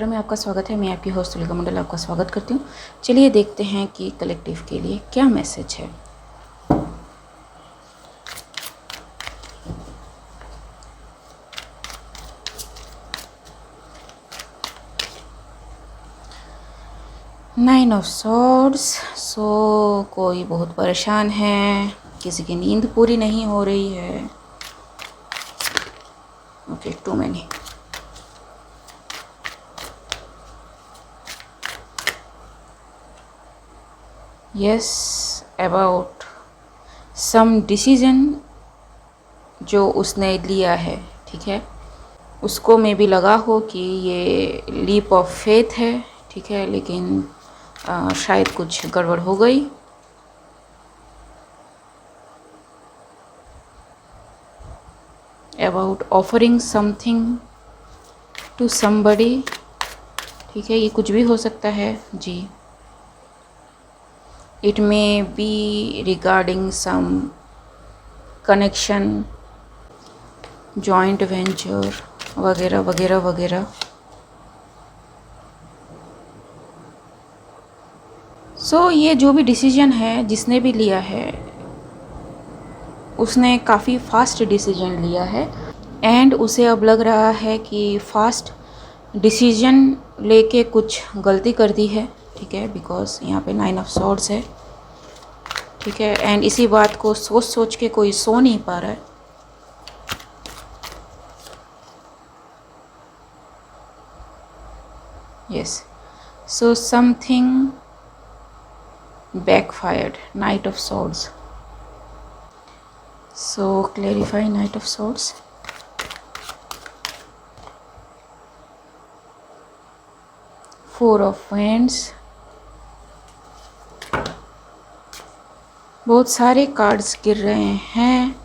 Tarot में आपका स्वागत है। मैं आपकी होस्ट तुलिका मंडल आपका स्वागत करती हूँ। चलिए देखते हैं कि कलेक्टिव के लिए क्या मैसेज है। Nine of swords. कोई बहुत परेशान है, किसी की नींद पूरी नहीं हो रही है। Okay, too many. Yes, about some decision जो उसने लिया है, ठीक है, उसको में भी लगा हो कि ये लीप ऑफ फेथ है, ठीक है, लेकिन शायद कुछ गड़बड़ हो गई। About offering something to somebody, ठीक है, ये कुछ भी हो सकता है जी। It may be regarding some connection, joint venture वगैरह वगैरह वगैरह। ये जो भी डिसीजन है जिसने भी लिया है उसने काफ़ी फास्ट डिसीजन लिया है एंड उसे अब लग रहा है कि फास्ट डिसीजन लेके कुछ गलती कर दी है, ठीक है, बिकॉज यहाँ पे नाइन ऑफ सॉर्ड्स है, ठीक है, एंड इसी बात को सोच सोच के कोई सो नहीं पा रहा है। Yes, so something backfired, knight of swords. So clarify knight of swords. Four of wands. बहुत सारे कार्ड्स गिर रहे हैं।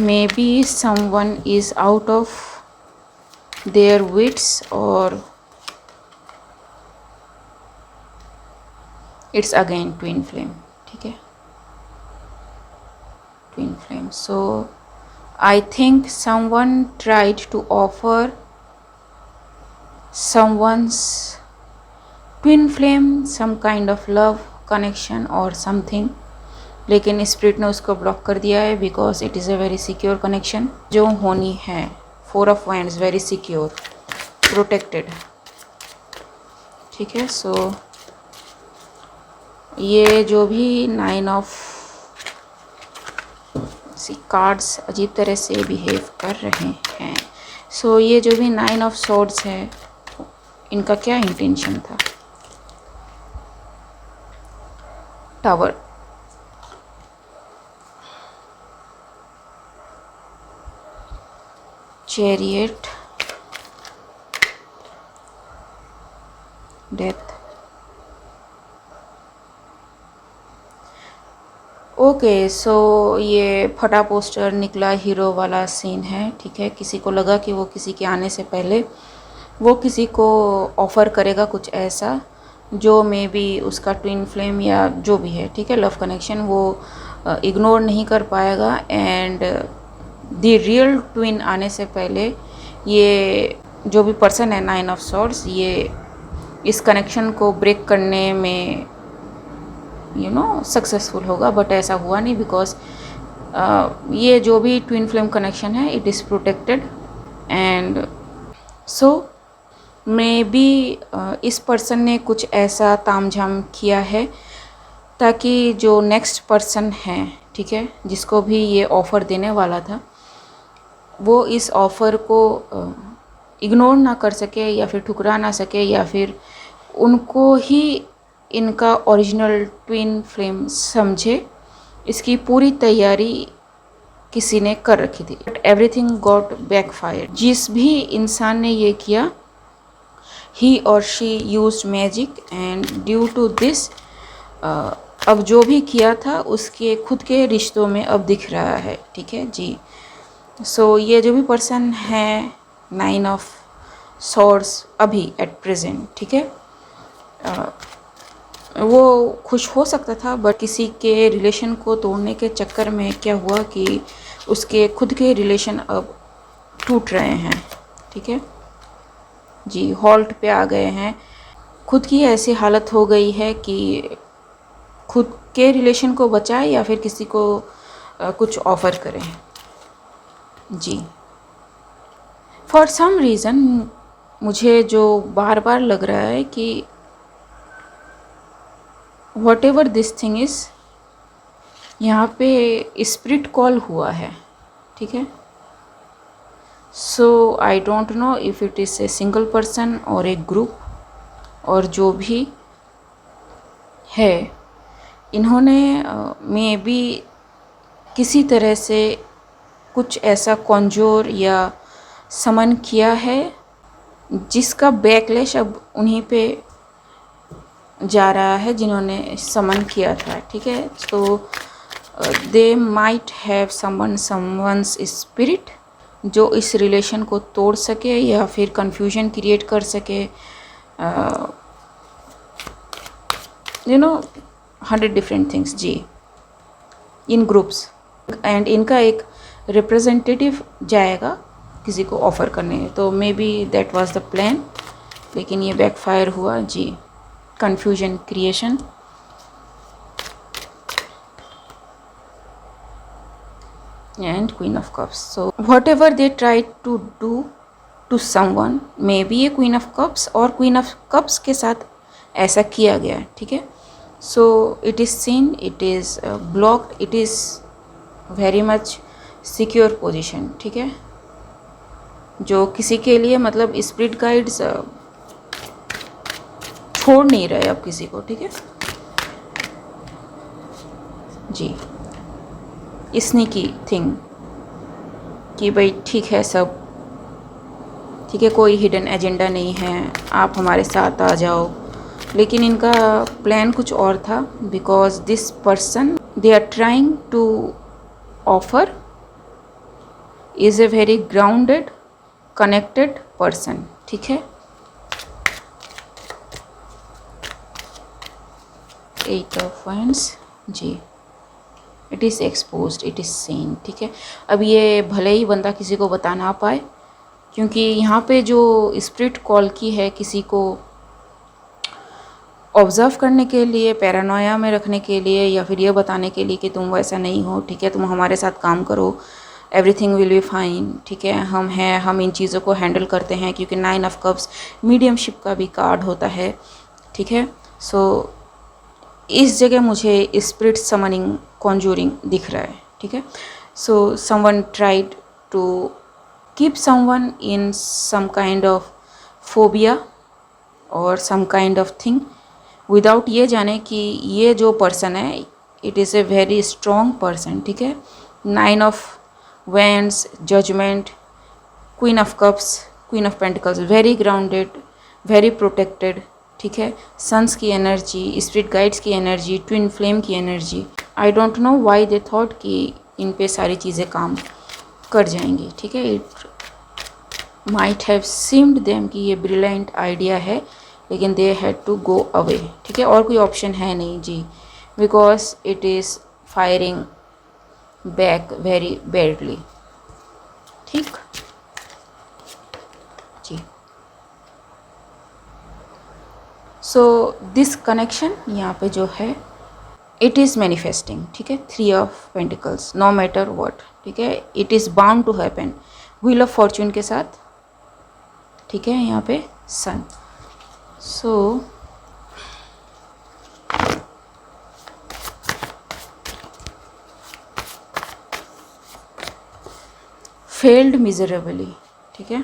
May be someone is out of their wits or it's again twin flame, ठीक है, twin flame. So I think someone tried to offer someone's twin flame some kind of love connection or something, लेकिन spirit ने उसको block कर दिया है because it is a very secure connection जो होनी है। Four of winds, very secure, protected, ठीक है। सो ये जो भी नाइन ऑफ कार्ड्स अजीब तरह से बिहेव कर रहे हैं। ये जो भी नाइन ऑफ सॉर्ड्स है इनका क्या इंटेंशन था। Tower, chariot, death. ओके, ये फटा पोस्टर निकला हीरो वाला सीन है, ठीक है। किसी को लगा कि वो किसी के आने से पहले वो किसी को ऑफ़र करेगा कुछ ऐसा जो मे बी उसका ट्विन फ्लेम या जो भी है, ठीक है, लव कनेक्शन, वो इग्नोर नहीं कर पाएगा एंड द रियल ट्विन आने से पहले ये जो भी पर्सन है नाइन ऑफ सॉर्ड्स ये इस कनेक्शन को ब्रेक करने में सक्सेसफुल होगा। बट ऐसा हुआ नहीं बिकॉज ये जो भी ट्विन फ्लेम कनेक्शन है it is protected and may be इस पर्सन ने कुछ ऐसा तामझाम किया है ताकि जो नेक्स्ट पर्सन है, ठीक है, जिसको भी ये ऑफ़र देने वाला था वो इस ऑफ़र को इग्नोर ना कर सके या फिर ठुकरा ना सके या फिर उनको ही इनका ओरिजिनल ट्विन फ्लेम समझे। इसकी पूरी तैयारी किसी ने कर रखी थी बट एवरीथिंग गॉट बैकफायर। जिस भी इंसान ने ये किया ही और she used magic and due to this अब जो भी किया था उसके खुद के रिश्तों में अब दिख रहा है, ठीक है जी। ये जो भी पर्सन है नाइन ऑफ सॉर्ड्स अभी एट प्रेजेंट, ठीक है, वो खुश हो सकता था बट किसी के रिलेशन को तोड़ने के चक्कर में क्या हुआ कि उसके खुद के रिलेशन अब टूट रहे हैं, ठीक है। जी, हॉल्ट पे आ गए हैं। खुद की ऐसी हालत हो गई है कि खुद के रिलेशन को बचाए या फिर किसी को कुछ ऑफ़र करें। जी, फॉर सम रीज़न मुझे जो बार बार लग रहा है कि whatever this thing is, यहाँ पे स्पिरिट कॉल हुआ है, ठीक है। So I don't know if it is a single person और ए ग्रुप, और जो भी है इन्होंने मे बी किसी तरह से कुछ ऐसा कॉन्जोर या समन किया है जिसका बैकलैश अब उन्हीं पे जा रहा है जिन्होंने समन किया था, ठीक है। तो they might have someone someone's spirit जो इस रिलेशन को तोड़ सके या फिर कन्फ्यूजन क्रिएट कर सके, यू नो 100 डिफरेंट थिंग्स जी, इन ग्रुप्स। एंड इनका एक रिप्रेजेंटेटिव जाएगा किसी को ऑफ़र करने, तो maybe that was the plan, लेकिन ये बैकफायर हुआ जी। Confusion creation, and Queen of Cups. So whatever they tried to do to someone, may be a Queen of Cups और Queen of Cups के साथ ऐसा किया गया, ठीक है। So it is seen, it is blocked, it is very much secure position, ठीक है। जो किसी के लिए मतलब स्पिरिट गाइड्स छोड़ नहीं रहे अब किसी को, ठीक है जी। स्नीकी थिंग कि भाई ठीक है सब, ठीक है, कोई हिडन एजेंडा नहीं है, आप हमारे साथ आ जाओ। लेकिन इनका प्लान कुछ और था, because this person they are trying to offer is a very grounded connected person, ठीक है। 8 ऑफ वांड्स जी, it is exposed, it is seen, ठीक है। अब ये भले ही बंदा किसी को बता ना पाए, क्योंकि यहाँ पे जो स्पिरिट कॉल की है किसी को ऑब्ज़र्व करने के लिए, पैरानोया में रखने के लिए, या फिर ये बताने के लिए कि तुम वैसा नहीं हो, ठीक है, तुम हमारे साथ काम करो, एवरीथिंग विल बी फाइन, ठीक है, हम हैं, हम इन चीज़ों को हैंडल करते हैं। क्योंकि 9 ऑफ कप्स मीडियमशिप का भी कार्ड होता है, ठीक है। सो इस जगह मुझे स्पिरिट समनिंग कॉन्जूरिंग दिख रहा है, ठीक है। So someone tried to keep someone in some kind of phobia और some kind of thing without ये जाने कि ये जो पर्सन है it is a very strong person, ठीक है। 9 of wands, judgment, queen of cups, queen of pentacles, very grounded, very protected, ठीक है। सन्स की एनर्जी, स्पिरिट गाइड्स की एनर्जी, ट्विन फ्लेम की energy. I don't know why they thought कि इन पे सारी चीज़ें काम कर जाएंगी, ठीक है। It might have seemed them कि ये ब्रिलियंट आइडिया है, लेकिन they had to go away, ठीक है। और कोई ऑप्शन है नहीं जी, because it is firing back very badly, ठीक जी। सो दिस कनेक्शन यहाँ पे जो है इट इज़ मैनिफेस्टिंग, ठीक है। 3 of pentacles, no matter what, ठीक है, it is bound to happen, wheel of fortune के साथ, ठीक है, यहाँ पे सन। सो फेल्ड मिजरेबली, ठीक है।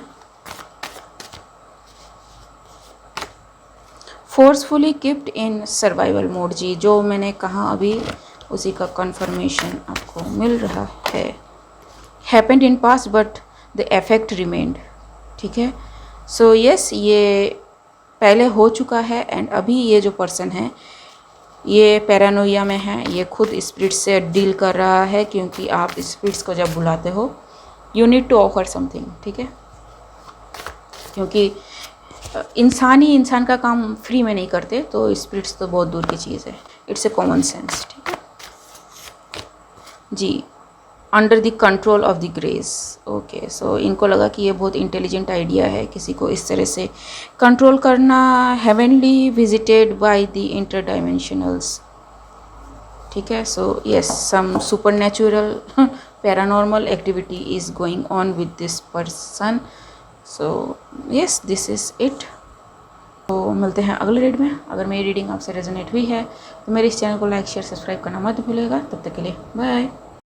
फोर्सफुली कीप्ड इन सर्वाइवल मोड जी, जो मैंने कहा अभी उसी का कंफर्मेशन आपको मिल रहा है। Happened in past but the effect remained, ठीक है। सो यस, ये पहले हो चुका है एंड अभी ये जो पर्सन है ये पैरानोइया में है, ये खुद स्पिरिट से डील कर रहा है, क्योंकि आप स्पिरिट्स को जब बुलाते हो you need to offer something, ठीक है। क्योंकि इंसान ही इंसान का काम फ्री में नहीं करते, तो स्पिरिट्स तो बहुत दूर की चीज़ है, इट्स ए कॉमन सेंस, ठीक है जी। Under the control of the grace. Okay, so इनको लगा कि ये बहुत इंटेलिजेंट आइडिया है किसी को इस तरह से कंट्रोल करना। Heavenly visited by the inter dimensionals, ठीक है। So yes, some super natural paranormal activity is going on with this person. So yes, this is it. तो मिलते हैं अगले रीड में। अगर मेरी रीडिंग आपसे रेजोनेट हुई है तो मेरे इस चैनल को लाइक शेयर सब्सक्राइब करना मत भूलिएगा। तब तक के लिए बाय।